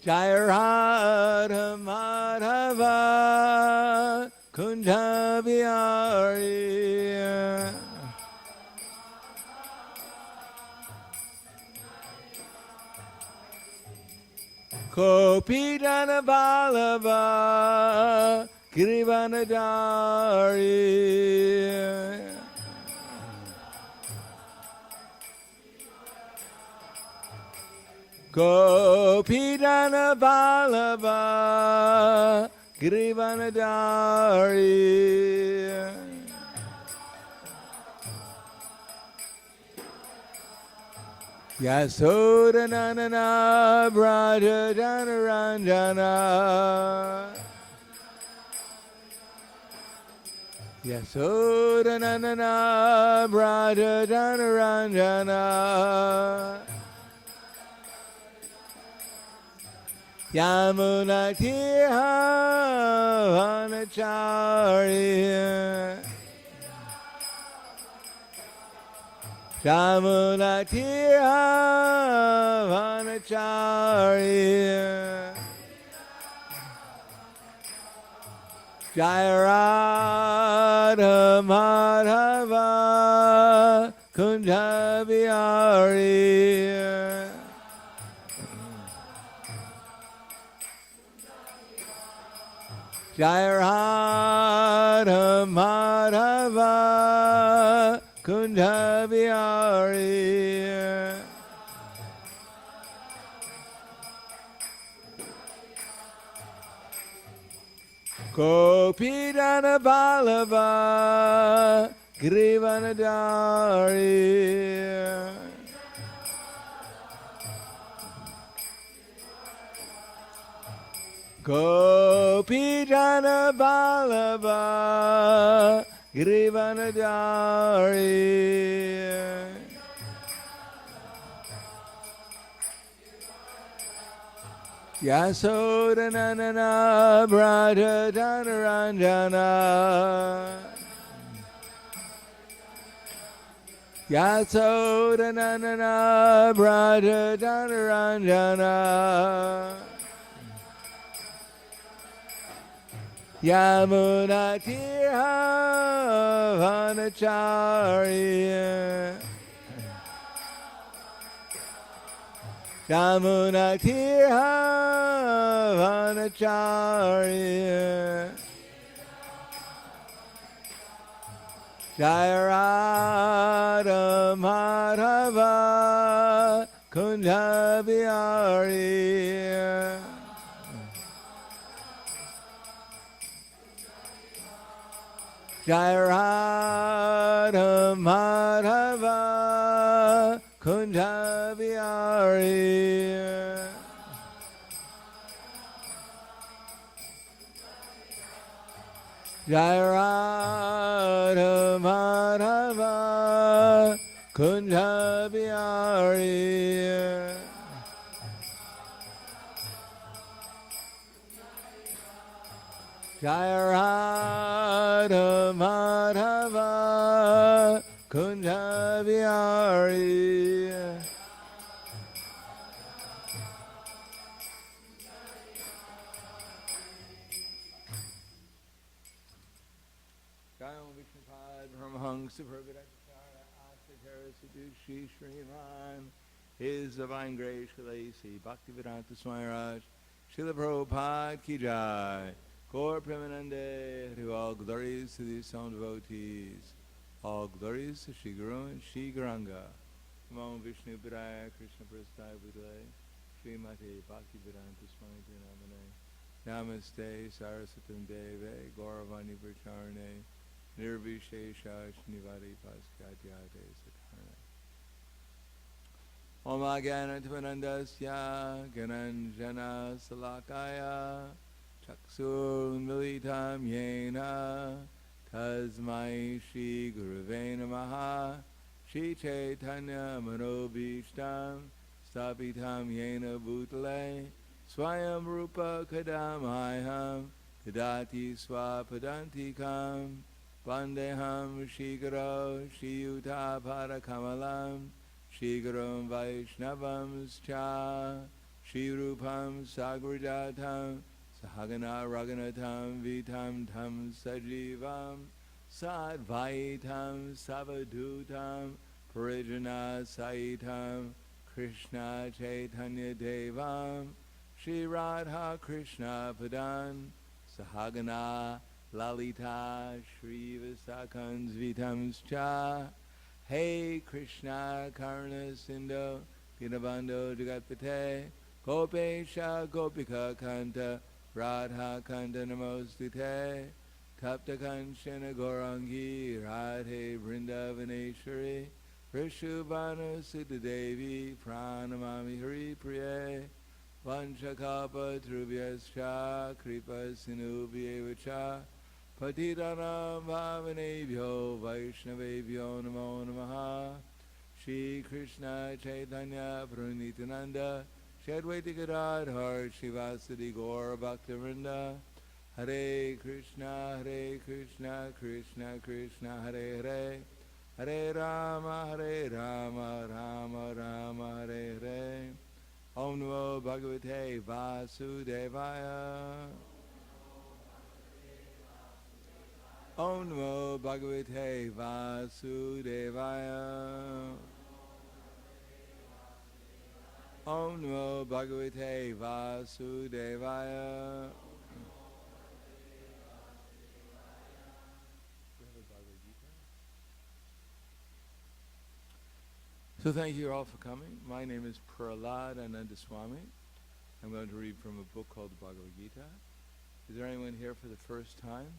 Jai Radha Madhava Kunja Bihari. Kopi Jana Vallabha Girivanadari. Gopi Jana Vallabha Girivanadari. Yasoda Nana Braja Jana Ranjana. Yasoda Nana Braja Jana Ranjana. Yamuna Tira Vanachari. Yamuna Tira Vanachari. Jai Radha Madhava Kunja Bihari. Jai Radha Madhava Kunja Bihari. Gopi Jana Vallabha Girivanadari. Gopi Jana Vallabha Girivanadari. Yasoda Nana Braja Jana Ranjana. Yasoda Nana Braja Jana Ranjana. Yamuna Tira Vanachari. Yamuna Tira Vanachari. Jai Radha Madhava Kunja Bihari. Jai Radha Madhava Kunja Bihari. Jai Radha Madhava Kunja Bihari. Jai Radha Madhava Kunja Bihari. Jai Om Vishnupad Brahmahangsa Prabhadacharya Asatara Sadhushi Sriman. His Divine Grace Shalasi Bhaktivedanta Swami Raj Srila Prabhupada Ki Jai. Gaur Premanande, to all glories to these sound devotees, all glories to Shri Guru and Shri Gauranga. Namo Vishnu Padaya Krishna Prasthaya Bhutale, Srimati Bhaktivedanta Swami Namane, Namaste Sarasatam Deve, Gauravani Pracharne, Nirvishesha Shnivari Paskadyate Satarne. Om Agyanatvanandasya Gananjana Salakaya Chakshur Militam Yena Tasmai Shri Gurave Namaha Shri Chaitanya Manobhishtam Stapitam Yena Bhutale Swayam Rupa Kadamaham Kadati Swapadantikam Vandeham Shri Guru Shri Yuta Parakamalam Shri Gurum Vaishnavam Cha Shri Rupam Sagurajatam Sahagana Raghunatam Vitam Tam Sajivam Sadvaitam Savadutam Parijana Saitam Krishna Chaitanya Devam Shri Radha Krishna Padan Sahagana Lalita Shri Visakans Vitams Cha Hey Krishna Karna Sindhu Dinabando Jagatpate Gopesha Gopika Kanta Radha Kanta Namostute Tapta Kanchana Gaurangi Radhe Vrindavaneshwari Vrishubhanu Siddha Devi Pranamami Hari Priye Vanchakapa Trubhyascha Kripa Sinubhyevacha Patitanam Bhavanebhyo Vaishnavebhyo Namo Namaha Shri Krishna Chaitanya Prabhu Nityananda Shri Advaita Gadadhar Shivasadi Gaura Bhaktivinoda Hare Krishna Krishna Krishna Hare Hare Hare Rama Rama Rama Hare Hare Om Namo Bhagavate Vasudevaya Om Namo Bhagavate Vasudevaya Om Namo Bhagavate Vasudevaya. So thank you all for coming. My name is Prahladananda Swami. I'm going to read from a book called the Bhagavad Gita. Is there anyone here for the first time?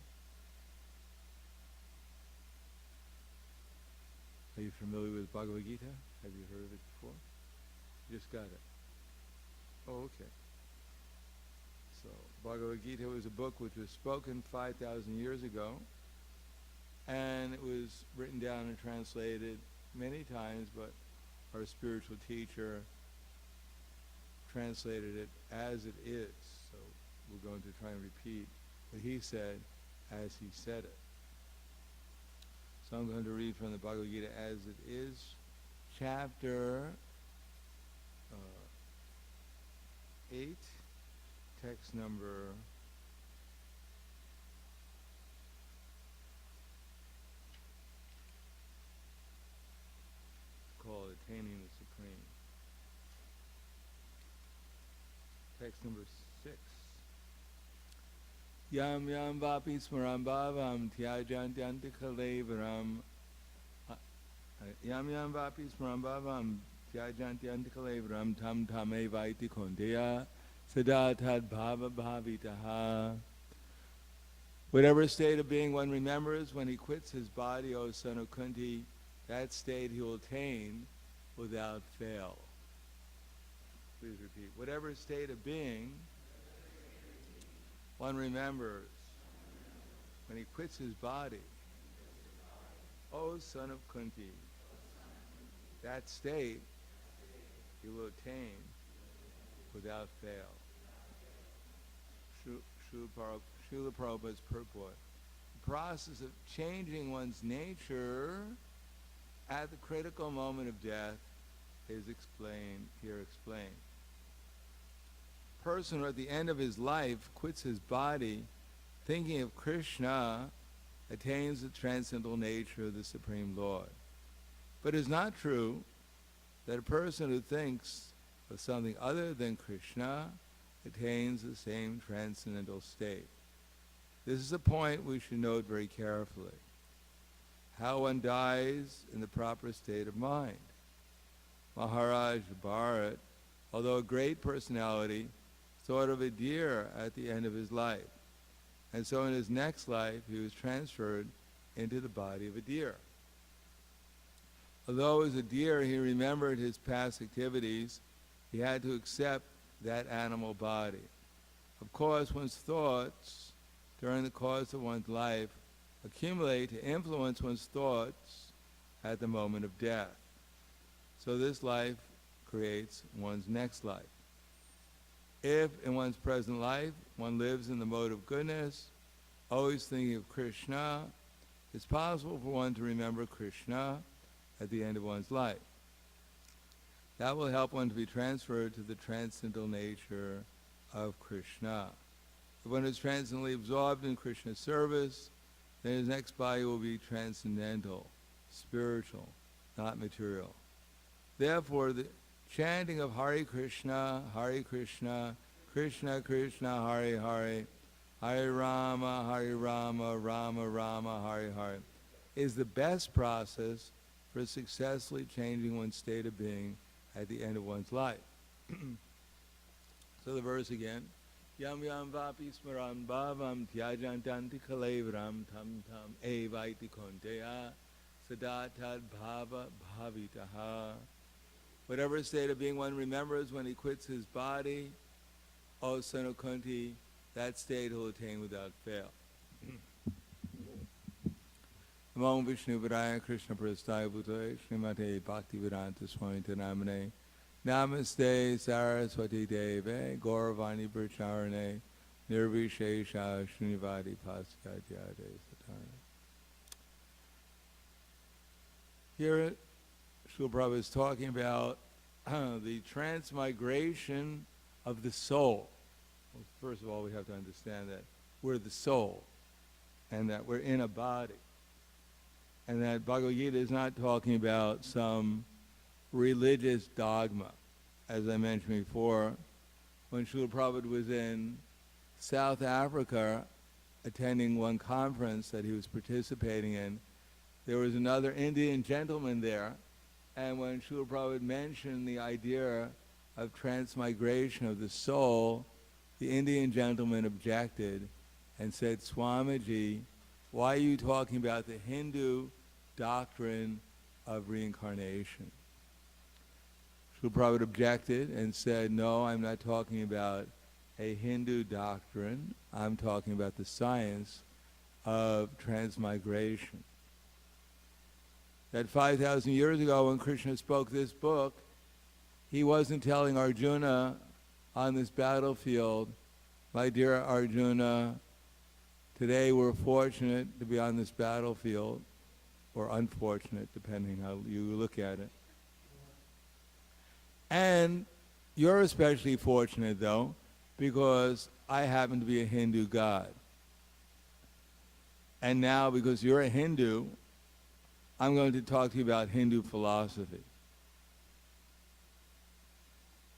Are you familiar with Bhagavad Gita? Have you heard of it before? You just got it. Oh, okay. So Bhagavad Gita was a book which was spoken 5,000 years ago, and it was written down and translated many times, but our spiritual teacher translated it as it is. So we're going to try and repeat what he said as he said it. So I'm going to read from the Bhagavad Gita as it is, chapter 8, text number 'Attaining the Supreme'. Text number 6. Yam yam vapi smaram bhavam tyajantyanti kalevaram. Yam yam vapi smaram bhavam tyajantyanti kalevaram tam tame vaiti kondeya sadatad bhava bhavitaha. Whatever state of being one remembers when he quits his body, O son of Kunti, that state he will attain without fail. Please repeat. Whatever state of being one remembers when he quits his body, O son of Kunti, that state he will attain without fail. Srila Prabhupada's purport. The process of changing one's nature at the critical moment of death is explained. Person who at the end of his life quits his body thinking of Krishna attains the transcendental nature of the Supreme Lord. But it is not true that a person who thinks of something other than Krishna attains the same transcendental state. This is a point we should note very carefully. How one dies in the proper state of mind. Maharaj Bharat, although a great personality, thought of a deer at the end of his life. And so in his next life, he was transferred into the body of a deer. Although as a deer he remembered his past activities, he had to accept that animal body. Of course, one's thoughts during the course of one's life accumulate to influence one's thoughts at the moment of death. So this life creates one's next life. If in one's present life one lives in the mode of goodness, always thinking of Krishna, it's possible for one to remember Krishna at the end of one's life. That will help one to be transferred to the transcendental nature of Krishna. If one is transcendently absorbed in Krishna's service, then his next body will be transcendental, spiritual, not material. Therefore, the chanting of Hare Krishna, Krishna Krishna, Hare Hare, Hare Rama, Rama Rama, Hare Hare, is the best process for successfully changing one's state of being at the end of one's life. So the verse again, Yam yam vapi smaran bhavam tyajantanti kalevram tam tam evaiti konteya sadatad bhava bhavitaha. Whatever state of being one remembers when he quits his body, O son of Kunti, that state he'll attain without fail. Namo Vishnu Vidaya Krishna Prastaya Bhutaya Srimate Bhaktivedanta Swami Namane Namaste Saraswati Deve Gauravani Pracharane Nirvishesha Srinivadi Paskadyade Satarna. Here Srila Prabhupada is talking about the transmigration of the soul. Well, first of all, we have to understand that we're the soul and that we're in a body. And that Bhagavad Gita is not talking about some religious dogma. As I mentioned before, when Srila Prabhupada was in South Africa attending one conference that he was participating in, there was another Indian gentleman there, and when Srila Prabhupada mentioned the idea of transmigration of the soul, the Indian gentleman objected and said, Swamiji, why are you talking about the Hindu doctrine of reincarnation? Srila Prabhupada objected and said, no, I'm not talking about a Hindu doctrine. I'm talking about the science of transmigration. That 5,000 years ago when Krishna spoke this book, he wasn't telling Arjuna on this battlefield, my dear Arjuna, today we're fortunate to be on this battlefield, or unfortunate, depending how you look at it. And you're especially fortunate, though, because I happen to be a Hindu god. And now, because you're a Hindu, I'm going to talk to you about Hindu philosophy.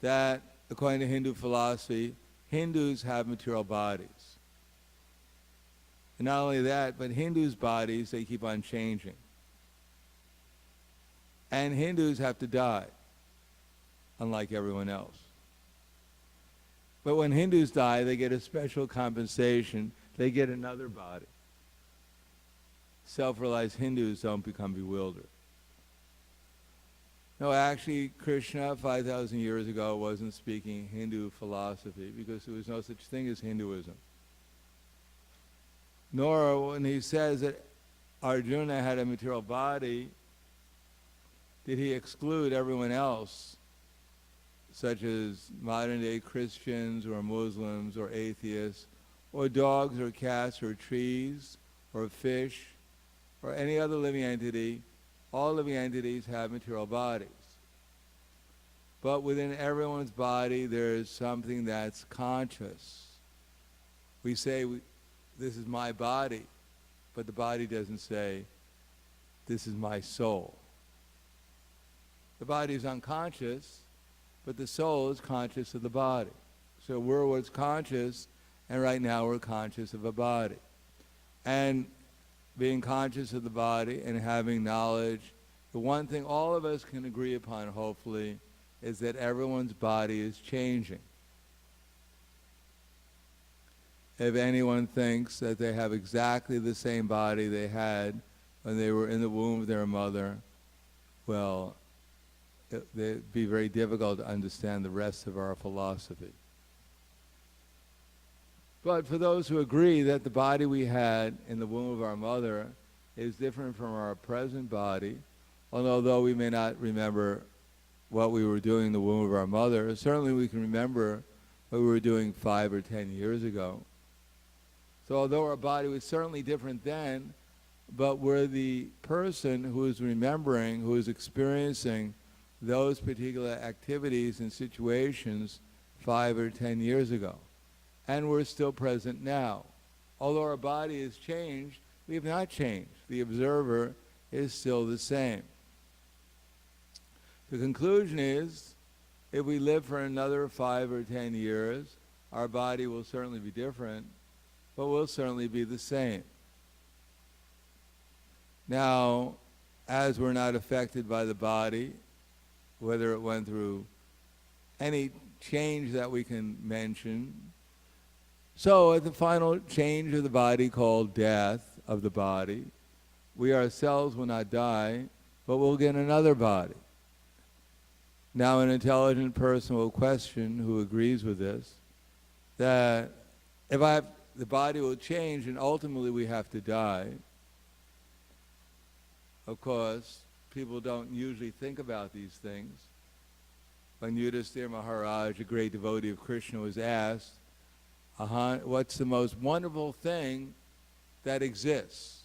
That, according to Hindu philosophy, Hindus have material bodies. And not only that, but Hindus' bodies, they keep on changing. And Hindus have to die, unlike everyone else. But when Hindus die, they get a special compensation. They get another body. Self-realized Hindus don't become bewildered. No, actually, Krishna, 5,000 years ago, wasn't speaking Hindu philosophy because there was no such thing as Hinduism. Nor when he says that Arjuna had a material body, did he exclude everyone else, such as modern-day Christians or Muslims or atheists, or dogs or cats or trees or fish or any other living entity. All living entities have material bodies. But within everyone's body, there is something that's conscious. We say, this is my body, but the body doesn't say, this is my soul. The body is unconscious, but the soul is conscious of the body. So we're what's conscious, and right now we're conscious of a body. And being conscious of the body and having knowledge, the one thing all of us can agree upon, hopefully, is that everyone's body is changing. If anyone thinks that they have exactly the same body they had when they were in the womb of their mother, well, it'd be very difficult to understand the rest of our philosophy. But for those who agree that the body we had in the womb of our mother is different from our present body, although we may not remember what we were doing in the womb of our mother, certainly we can remember what we were doing 5 or 10 years ago. So although our body was certainly different then, but we're the person who is remembering, who is experiencing those particular activities and situations 5 or 10 years ago. And we're still present now. Although our body has changed, we have not changed. The observer is still the same. The conclusion is, if we live for another 5 or 10 years, our body will certainly be different, but will certainly be the same. Now, as we're not affected by the body, whether it went through any change that we can mention, so at the final change of the body called death of the body, we ourselves will not die, but we'll get another body. Now an intelligent person will question, who agrees with this, that if the body will change and ultimately we have to die. Of course, people don't usually think about these things. When Yudhisthira Maharaj, a great devotee of Krishna, was asked, what's the most wonderful thing that exists?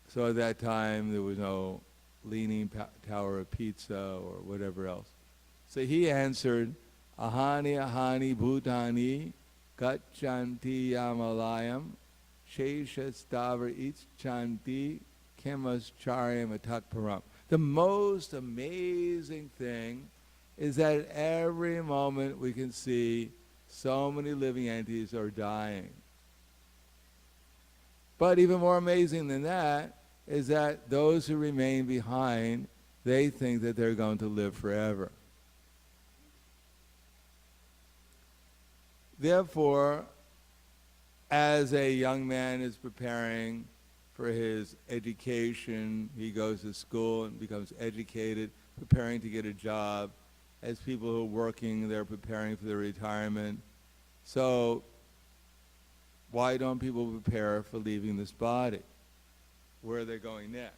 So at that time, there was no leaning tower of pizza or whatever else. So he answered, ahani bhutani gachanti yamalayam sheshastavar icchanti kemascharya atakparam. The most amazing thing is that at every moment we can see so many living entities are dying. But even more amazing than that is that those who remain behind, they think that they're going to live forever. Therefore, as a young man is preparing for his education, he goes to school and becomes educated, preparing to get a job. As people who are working, they're preparing for their retirement. So why don't people prepare for leaving this body? Where are they going next?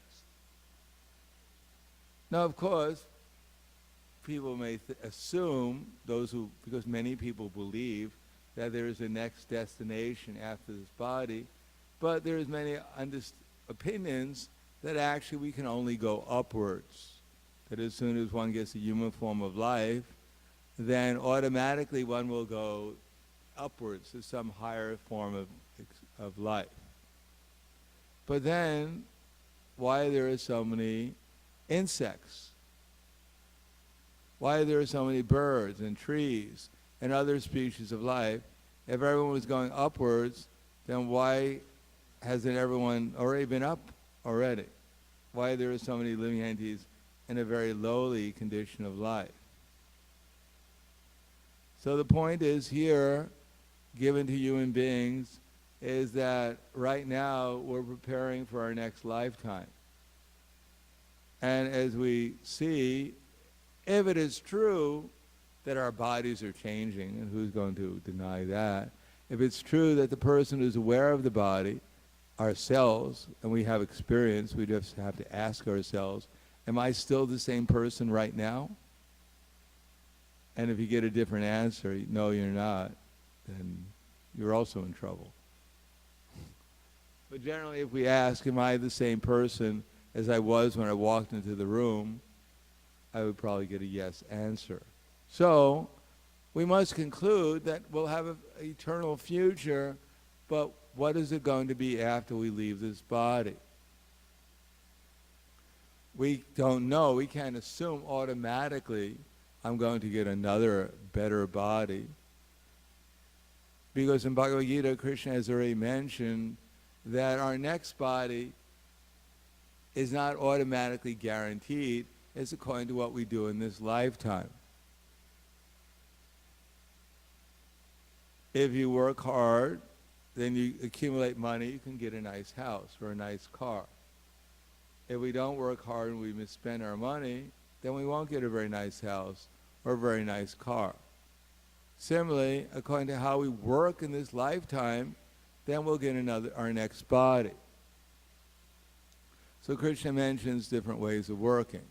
Now, of course, people may assume, because many people believe that there is a next destination after this body, but there's many opinions that actually we can only go upwards. That as soon as one gets a human form of life, then automatically one will go upwards to some higher form of life. But then, why there are so many insects? Why there are so many birds and trees and other species of life? If everyone was going upwards, then why hasn't everyone already been up already? Why there are so many living entities in a very lowly condition of life? So the point is here, given to human beings, is that right now we're preparing for our next lifetime. And as we see, if it is true that our bodies are changing, and who's going to deny that? If it's true that the person is aware of the body, ourselves, and we have experience, we just have to ask ourselves, am I still the same person right now? And if you get a different answer, no, you're not, then you're also in trouble. But generally, if we ask, am I the same person as I was when I walked into the room, I would probably get a yes answer. So, we must conclude that we'll have an eternal future, but what is it going to be after we leave this body? We don't know. We can't assume automatically I'm going to get another better body. Because in Bhagavad Gita, Krishna has already mentioned that our next body is not automatically guaranteed. It's according to what we do in this lifetime. If you work hard, then you accumulate money, you can get a nice house or a nice car. If we don't work hard and we misspend our money, then we won't get a very nice house or a very nice car. Similarly, according to how we work in this lifetime, then we'll get our next body. So Krishna mentions different ways of working,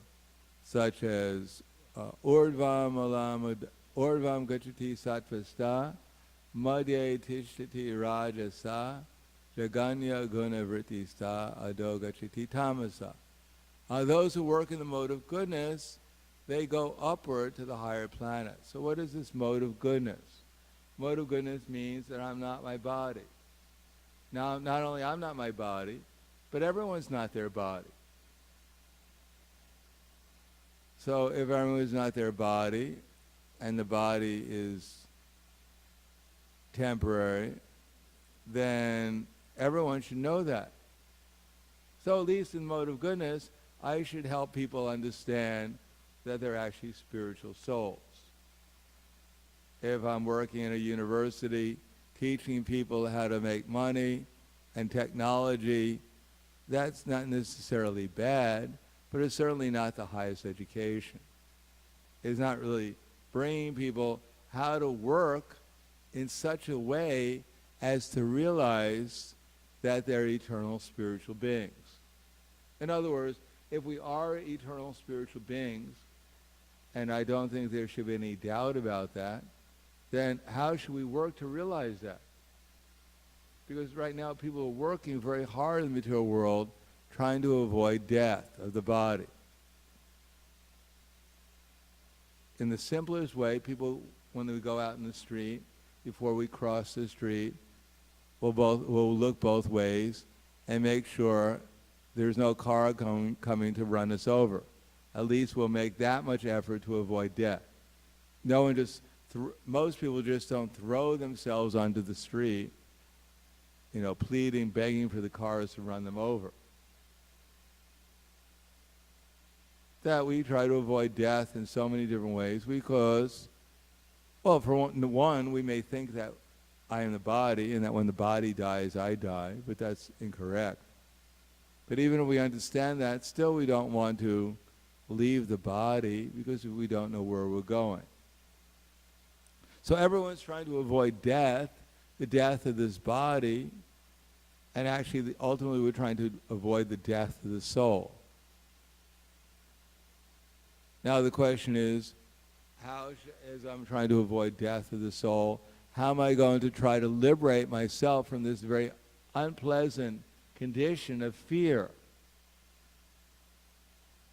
such as Urdvam gachati sattvasta, madhye tishtati rajasa, jaganya gunavrittista, adho gachati tamasa. Those who work in the mode of goodness, they go upward to the higher planets. So what is this mode of goodness? Mode of goodness means that I'm not my body. Now, not only I'm not my body, but everyone's not their body. So if everyone's not their body, and the body is temporary, then everyone should know that. So at least in mode of goodness, I should help people understand that they're actually spiritual souls. If I'm working in a university teaching people how to make money and technology, that's not necessarily bad, but it's certainly not the highest education. It's not really bringing people how to work in such a way as to realize that they're eternal spiritual beings. In other words, if we are eternal spiritual beings, and I don't think there should be any doubt about that, then how should we work to realize that? Because right now people are working very hard in the material world trying to avoid death of the body. In the simplest way, people, when we go out in the street, before we cross the street, we'll look both ways and make sure there's no car coming to run us over. At least we'll make that much effort to avoid death. No one just, most people just don't throw themselves onto the street, pleading, begging for the cars to run them over. That we try to avoid death in so many different ways because, well, for one, we may think that I am the body and that when the body dies, I die, but that's incorrect. But even if we understand that, still we don't want to leave the body because we don't know where we're going. So everyone's trying to avoid death, the death of this body, and actually ultimately we're trying to avoid the death of the soul. Now the question is, as I'm trying to avoid death of the soul, how am I going to try to liberate myself from this very unpleasant condition of fear?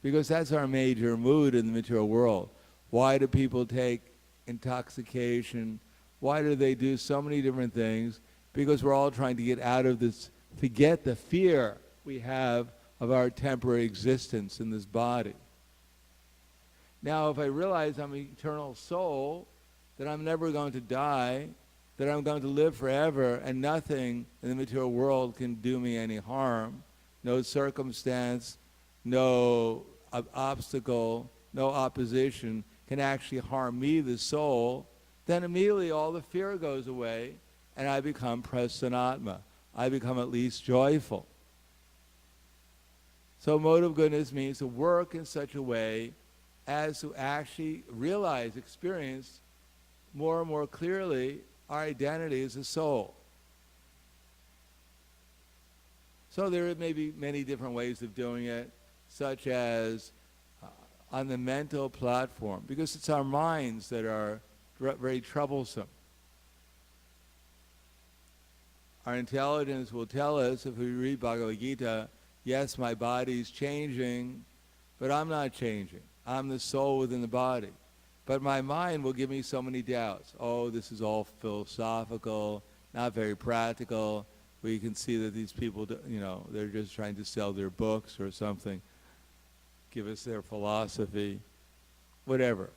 Because that's our major mood in the material world. Why do people take intoxication? Why do they do so many different things? Because we're all trying to get out of this, forget the fear we have of our temporary existence in this body. Now, if I realize I'm an eternal soul, that I'm never going to die, that I'm going to live forever, and nothing in the material world can do me any harm, no circumstance, no obstacle, no opposition can actually harm me, the soul, then immediately all the fear goes away, and I become prasanatma. I become at least joyful. So mode of goodness means to work in such a way as to actually realize, experience more and more clearly our identity as a soul. So there may be many different ways of doing it, such as on the mental platform, because it's our minds that are very troublesome. Our intelligence will tell us, if we read Bhagavad Gita, yes, my body's changing, but I'm not changing. I'm the soul within the body. But my mind will give me so many doubts. Oh, this is all philosophical, not very practical. We can see that these people, they're just trying to sell their books or something, give us their philosophy, whatever.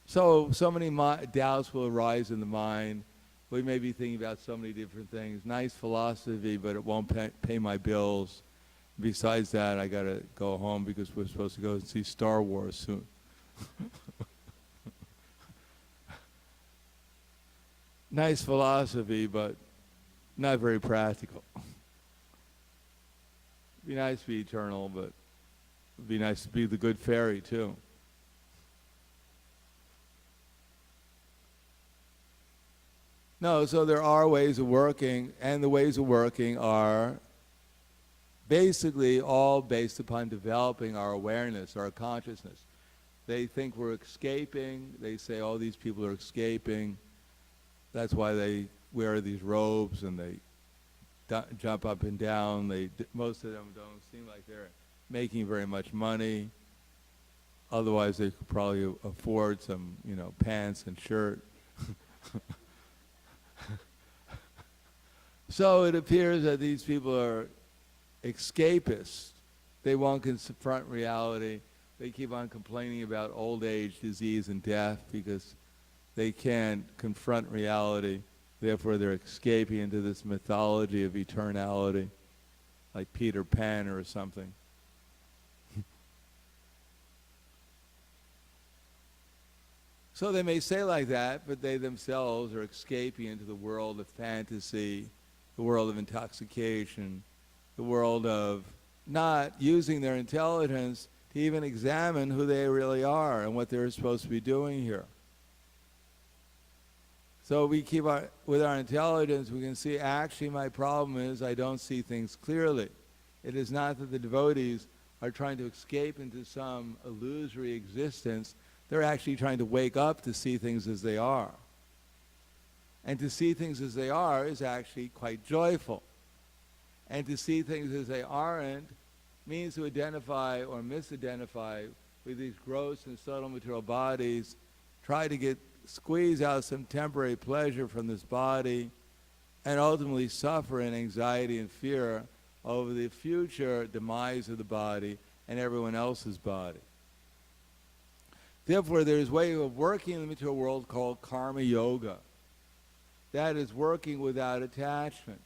So many doubts will arise in the mind. We may be thinking about so many different things. Nice philosophy, but it won't pay my bills. Besides that, I got to go home because we're supposed to go and see Star Wars soon. Nice philosophy, but not very practical. It'd be nice to be eternal, but it'd be nice to be the good fairy, too. No, so there are ways of working, and the ways of working are basically all based upon developing our awareness, our consciousness. They think we're escaping. They say, oh, these people are escaping. That's why they wear these robes and they jump up and down. Most of them don't seem like they're making very much money. Otherwise, they could probably afford some, pants and shirt. So it appears that these people are escapists. They won't confront reality. They keep on complaining about old age, disease, and death because they can't confront reality. Therefore, they're escaping into this mythology of eternality, like Peter Pan or something. So they may say like that, but they themselves are escaping into the world of fantasy, the world of intoxication, the world of not using their intelligence to even examine who they really are and what they're supposed to be doing here. So we keep with our intelligence, we can see, actually my problem is I don't see things clearly. It is not that the devotees are trying to escape into some illusory existence. They're actually trying to wake up to see things as they are. And to see things as they are is actually quite joyful. And to see things as they aren't means to identify or misidentify with these gross and subtle material bodies, try to squeeze out some temporary pleasure from this body, and ultimately suffer in anxiety and fear over the future demise of the body and everyone else's body. Therefore, there's a way of working in the material world called karma yoga. That is working without attachment.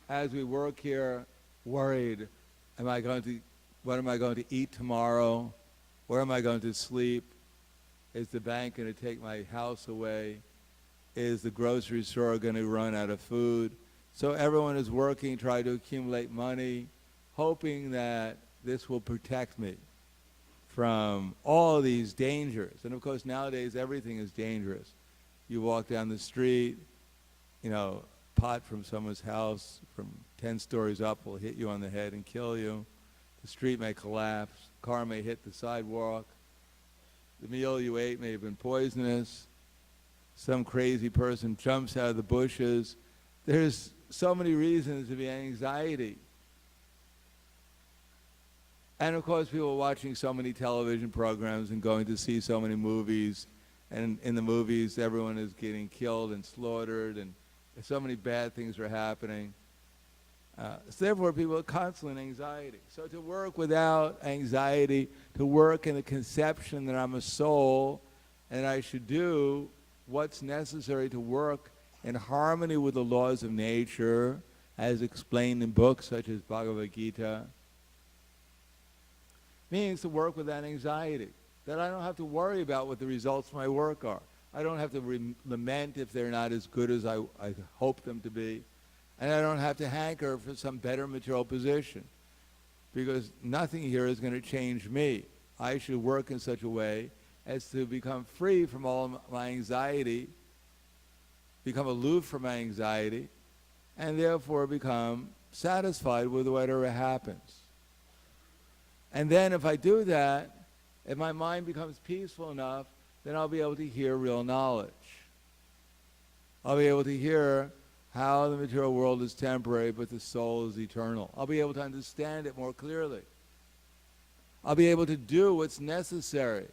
As we work here, worried, what am I going to eat tomorrow? Where am I going to sleep? Is the bank going to take my house away? Is the grocery store going to run out of food? So everyone is working, trying to accumulate money, hoping that this will protect me from all these dangers. And of course, nowadays, everything is dangerous. You walk down the street, pot from someone's house from 10 stories up will hit you on the head and kill you. The street may collapse. Car may hit the sidewalk. The meal you ate may have been poisonous. Some crazy person jumps out of the bushes. There's so many reasons to be anxiety. And of course, people are watching so many television programs and going to see so many movies. And in the movies, everyone is getting killed and slaughtered, and so many bad things are happening. So therefore, people are constantly in anxiety. So to work without anxiety, to work in the conception that I'm a soul and I should do what's necessary to work in harmony with the laws of nature, as explained in books such as Bhagavad Gita, means to work without anxiety. That I don't have to worry about what the results of my work are. I don't have to lament if they're not as good as I hope them to be. And I don't have to hanker for some better material position, because nothing here is going to change me. I should work in such a way as to become free from all my anxiety, become aloof from my anxiety, and therefore become satisfied with whatever happens. And then if I do that, if my mind becomes peaceful enough, then I'll be able to hear real knowledge. I'll be able to hear how the material world is temporary, but the soul is eternal. I'll be able to understand it more clearly. I'll be able to do what's necessary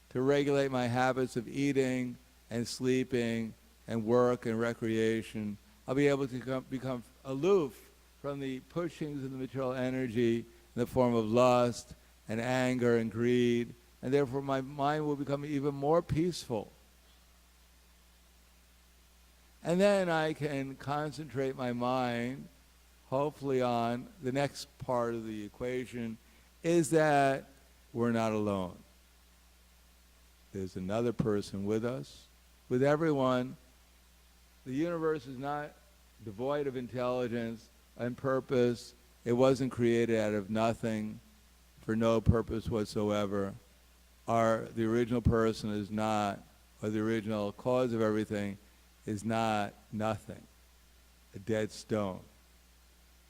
to regulate my habits of eating and sleeping and work and recreation. I'll be able to become aloof from the pushings of the material energy in the form of lust and anger and greed, and therefore my mind will become even more peaceful. And then I can concentrate my mind, hopefully, on the next part of the equation, is that we're not alone. There's another person with us, with everyone. The universe is not devoid of intelligence and purpose. It wasn't created out of nothing, for no purpose whatsoever. The original person is not, or the original cause of everything is not nothing, a dead stone,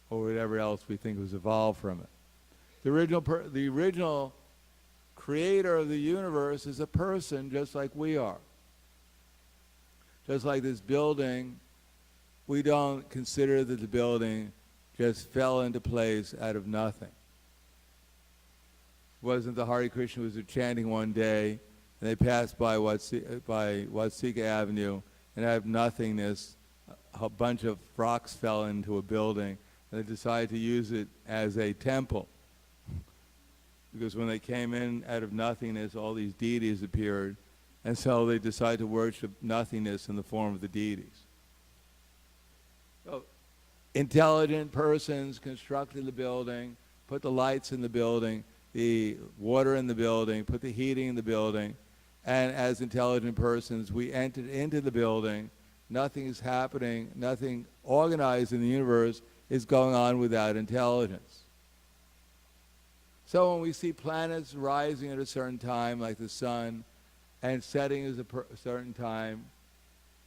or whatever else we think was evolved from it. The original creator of the universe is a person just like we are. Just like this building, we don't consider that the building just fell into place out of nothing. Wasn't the Hare Krishna was chanting one day, and they passed by Watsika Avenue, and out of nothingness, a bunch of rocks fell into a building, and they decided to use it as a temple. Because when they came in out of nothingness, all these deities appeared, and so they decided to worship nothingness in the form of the deities. So, intelligent persons constructed the building, put the lights in the building, the water in the building, put the heating in the building, and as intelligent persons, we entered into the building. Nothing is happening, nothing organized in the universe is going on without intelligence. So when we see planets rising at a certain time, like the sun, and setting at a certain time,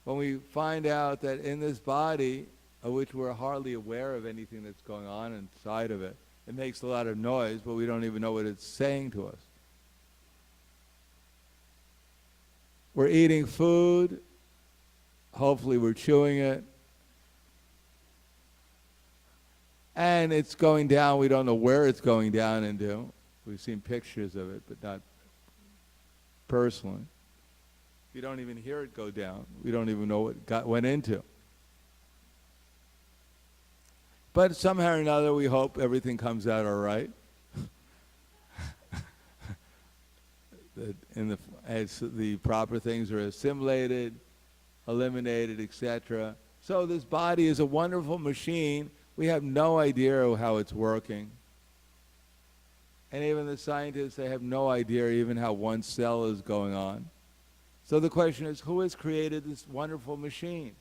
when we find out that in this body, of which we're hardly aware of anything that's going on inside of it, it makes a lot of noise, but we don't even know what it's saying to us. We're eating food, hopefully we're chewing it, and it's going down, we don't know where it's going down into. We've seen pictures of it, but not personally. We don't even hear it go down. We don't even know what it went into. But somehow or another, we hope everything comes out all right. As the proper things are assimilated, eliminated, etc. So this body is a wonderful machine. We have no idea how it's working. And even the scientists, they have no idea even how one cell is going on. So the question is, who has created this wonderful machine?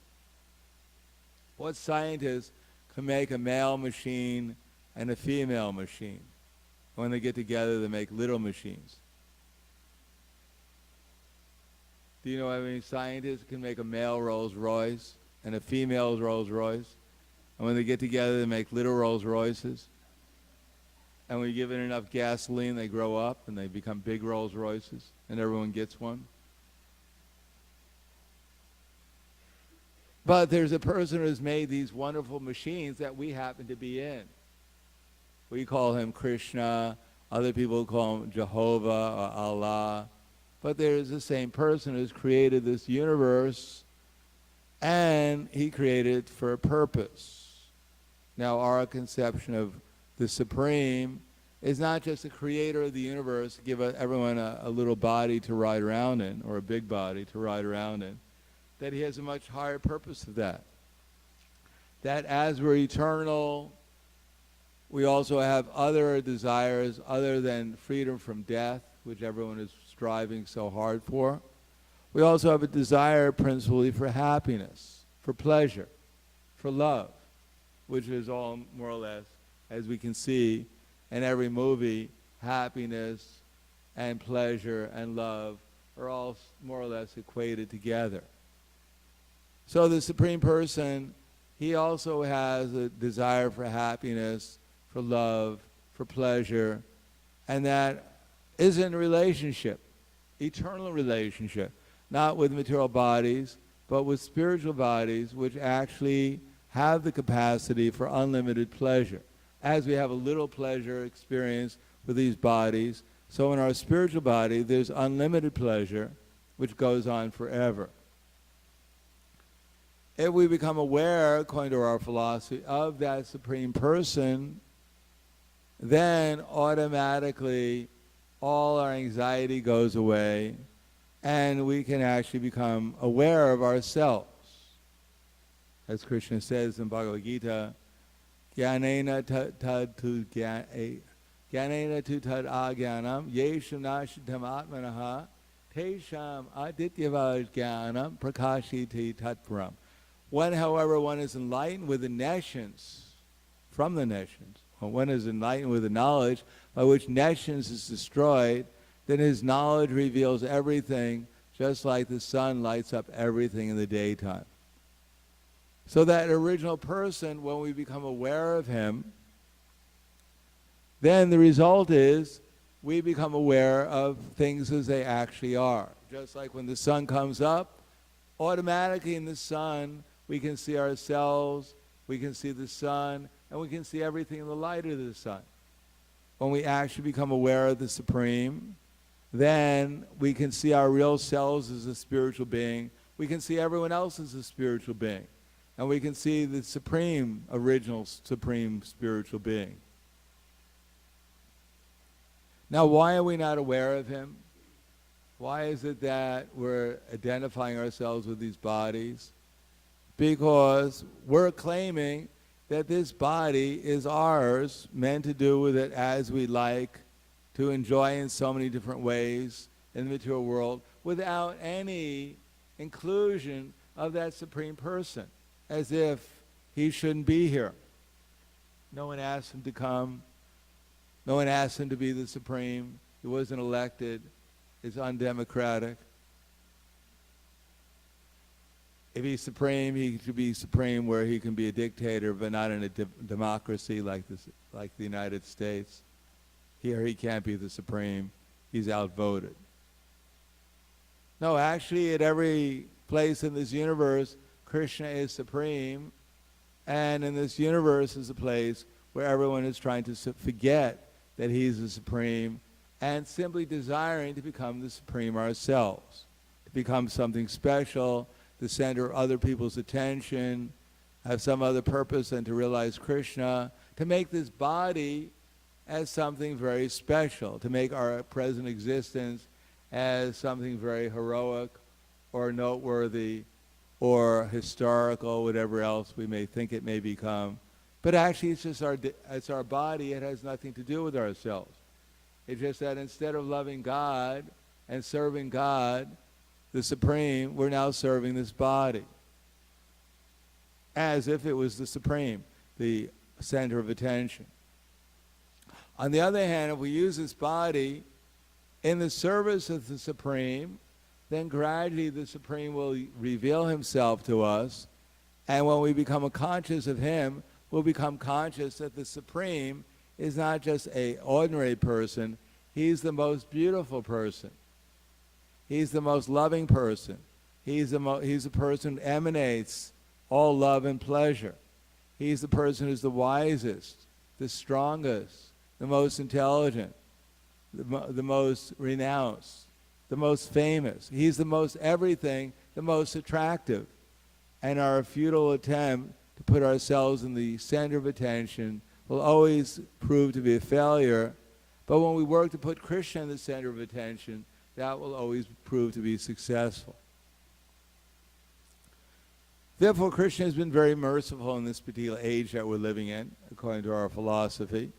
What scientist can make a male machine and a female machine? When they get together, they make little machines. Do you know how many scientists can make a male Rolls Royce and a female Rolls Royce? And when they get together, they make little Rolls Royces. And when you give it enough gasoline, they grow up and they become big Rolls Royces, and everyone gets one. But there's a person who's made these wonderful machines that we happen to be in. We call him Krishna. Other people call him Jehovah or Allah. But there's the same person who's created this universe, and he created it for a purpose. Now, our conception of the Supreme is not just the creator of the universe to give everyone a little body to ride around in, or a big body to ride around in, that he has a much higher purpose of that. That as we're eternal, we also have other desires other than freedom from death, which everyone is striving so hard for. We also have a desire principally for happiness, for pleasure, for love, which is all more or less, as we can see in every movie, happiness and pleasure and love are all more or less equated together. So the Supreme Person, he also has a desire for happiness, for love, for pleasure, and that is in a relationship, eternal relationship, not with material bodies, but with spiritual bodies which actually have the capacity for unlimited pleasure. As we have a little pleasure experience with these bodies, so in our spiritual body there's unlimited pleasure which goes on forever. If we become aware, according to our philosophy, of that Supreme Person, then automatically all our anxiety goes away, and we can actually become aware of ourselves. As Krishna says in Bhagavad Gita, Jnanena tu tad agyanam yesham nashitam atmanaha tesham adityavaj jnanam prakashiti tatparam. When, however, one is enlightened with the nescience, from the nescience, when one is enlightened with the knowledge by which nescience is destroyed, then his knowledge reveals everything, just like the sun lights up everything in the daytime. So that original person, when we become aware of him, then the result is we become aware of things as they actually are. Just like when the sun comes up, automatically in the sun we can see ourselves, we can see the sun, and we can see everything in the light of the sun. When we actually become aware of the Supreme, then we can see our real selves as a spiritual being. We can see everyone else as a spiritual being. And we can see the Supreme, original Supreme spiritual being. Now, why are we not aware of him? Why is it that we're identifying ourselves with these bodies? Because we're claiming that this body is ours, meant to do with it as we like, to enjoy in so many different ways in the material world, without any inclusion of that Supreme Person, as if he shouldn't be here. No one asked him to come. No one asked him to be the Supreme. He wasn't elected. It's undemocratic. If he's supreme, he should be supreme where he can be a dictator, but not in a democracy like the United States. Here he can't be the supreme. He's outvoted. No, actually, at every place in this universe, Krishna is supreme, and in this universe is a place where everyone is trying to forget that he's the supreme and simply desiring to become the supreme ourselves, to become something special, the center of other people's attention, have some other purpose than to realize Krishna, to make this body as something very special, to make our present existence as something very heroic or noteworthy or historical, whatever else we may think it may become. But actually it's our body. It has nothing to do with ourselves. It's just that instead of loving God and serving God, the Supreme, we're now serving this body as if it was the Supreme, the center of attention. On the other hand, if we use this body in the service of the Supreme, then gradually the Supreme will reveal himself to us, and when we become conscious of him, we'll become conscious that the Supreme is not just an ordinary person. He's the most beautiful person. He's the most loving person. He's the person who emanates all love and pleasure. He's the person who's the wisest, the strongest, the most intelligent, the most renounced, the most famous. He's the most everything, the most attractive. And our futile attempt to put ourselves in the center of attention will always prove to be a failure. But when we work to put Krishna in the center of attention, that will always prove to be successful. Therefore, Krishna has been very merciful in this particular age that we're living in, according to our philosophy.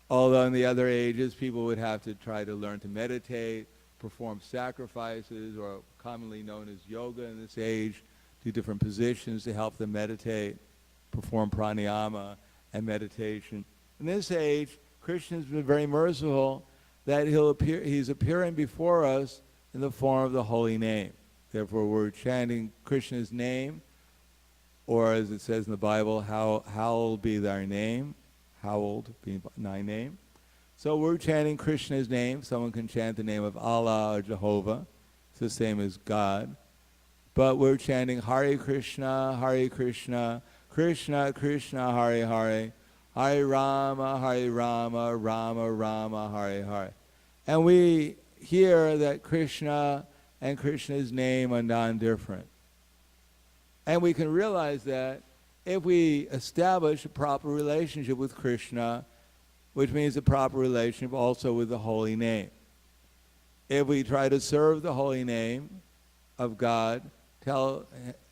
Although in the other ages, people would have to try to learn to meditate, perform sacrifices, or commonly known as yoga in this age, do different positions to help them meditate, perform pranayama and meditation. In this age, Krishna has been very merciful that he's appearing before us in the form of the holy name. Therefore, we're chanting Krishna's name, or as it says in the Bible, hallowed be thy name, hallowed be thy name. So we're chanting Krishna's name. Someone can chant the name of Allah or Jehovah. It's the same as God. But we're chanting Hare Krishna, Krishna Krishna, Hare Hare, Hare Rama, Rama Rama, Hare Hare. And we hear that Krishna and Krishna's name are non-different. And we can realize that if we establish a proper relationship with Krishna, which means a proper relationship also with the holy name. If we try to serve the holy name of God, tell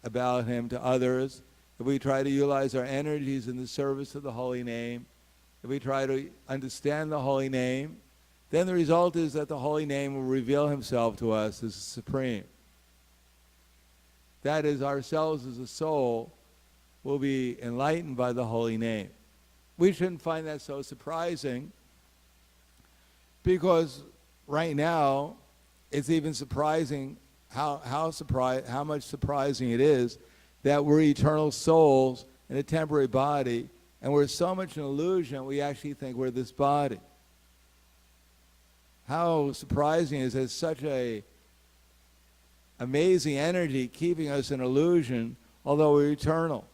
about him to others, if we try to utilize our energies in the service of the holy name, if we try to understand the holy name, then the result is that the holy name will reveal himself to us as supreme. That is, ourselves as a soul will be enlightened by the holy name. We shouldn't find that so surprising, because right now it's even surprising how much surprising it is that we're eternal souls in a temporary body, and we're so much an illusion we actually think we're this body. How surprising is there's such a amazing energy keeping us in illusion, although we're eternal.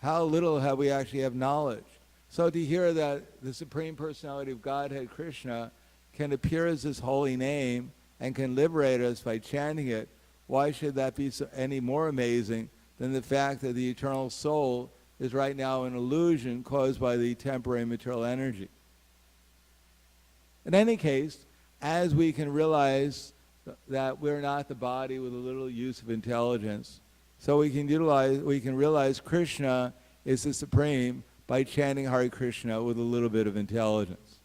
how little have we actually have knowledge. So to hear that the Supreme Personality of Godhead, Krishna, can appear as this holy name and can liberate us by chanting it, why should that be any more amazing than the fact that the eternal soul is right now an illusion caused by the temporary material energy? In any case, as we can realize that we're not the body with a little use of intelligence, so we can realize Krishna is the Supreme by chanting Hare Krishna with a little bit of intelligence.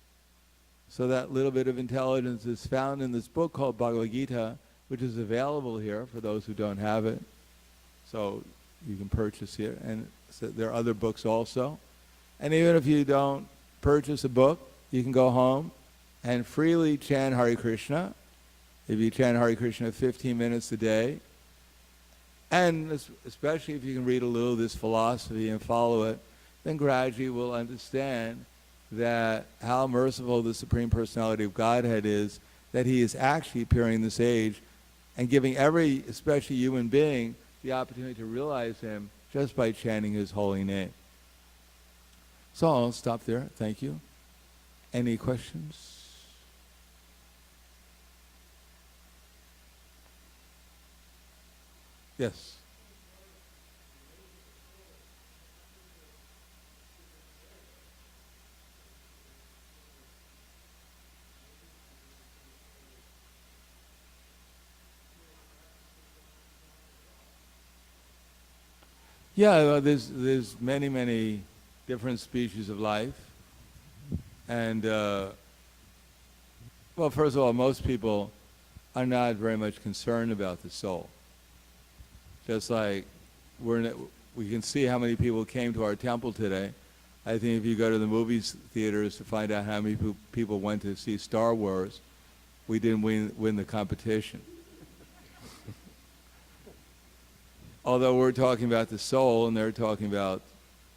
So that little bit of intelligence is found in this book called Bhagavad Gita, which is available here for those who don't have it. So you can purchase it, and so there are other books also. And even if you don't purchase a book, you can go home and freely chant Hare Krishna. If you chant Hare Krishna 15 minutes a day, and especially if you can read a little of this philosophy and follow it, then gradually we'll understand that how merciful the Supreme Personality of Godhead is, that he is actually appearing in this age and giving every, especially human being, the opportunity to realize him just by chanting his holy name. So I'll stop there. Thank you. Any questions? Yes. Yeah, well, there's many different species of life, and well, first of all, most people are not very much concerned about the soul. Just like we can see how many people came to our temple today. I think if you go to the movie theaters to find out how many people went to see Star Wars, we didn't win the competition. Although we're talking about the soul and they're talking about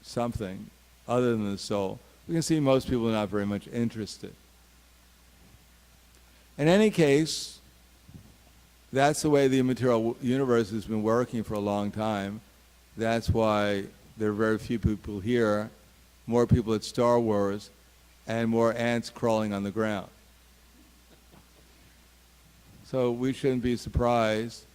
something other than the soul, we can see most people are not very much interested. In any case, that's the way the material universe has been working for a long time. That's why there are very few people here, more people at Star Wars, and more ants crawling on the ground. So we shouldn't be surprised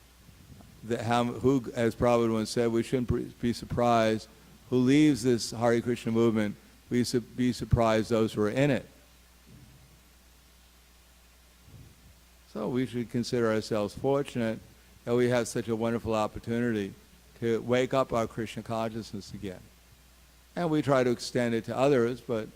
that who, as Prabhupada once said, we shouldn't be surprised who leaves this Hare Krishna movement. We should be surprised those who are in it. So we should consider ourselves fortunate that we have such a wonderful opportunity to wake up our Krishna consciousness again. And we try to extend it to others, but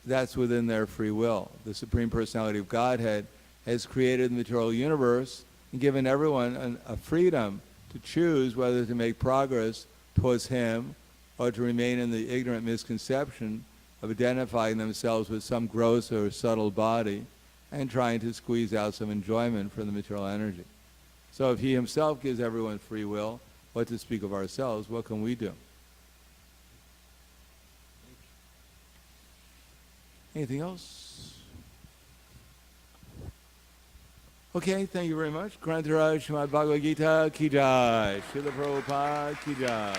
that's within their free will. The Supreme Personality of Godhead has created the material universe and given everyone a freedom to choose whether to make progress towards him or to remain in the ignorant misconception of identifying themselves with some gross or subtle body and trying to squeeze out some enjoyment from the material energy. So if he himself gives everyone free will, what to speak of ourselves, what can we do? Anything else? Okay, thank you very much. Grantaraj Srimad Bhagavad Gita Ki Jai. Srila Prabhupada Ki Jai.